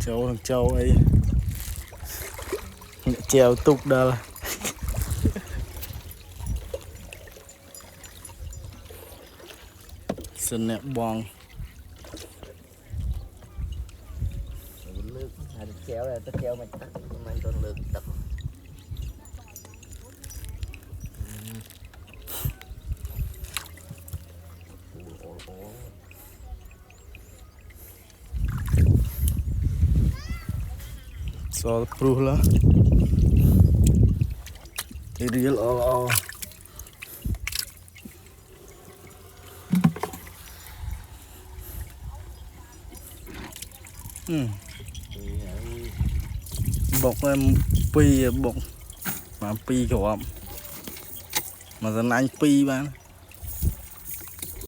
Châu thằng châu ấy treo tục đó là sân nẹp bong lược treo là tất treo mình tắt mình còn lược tập so pruh lah real all bọc em pi bọc mà pi của ông mà dân anh pi bán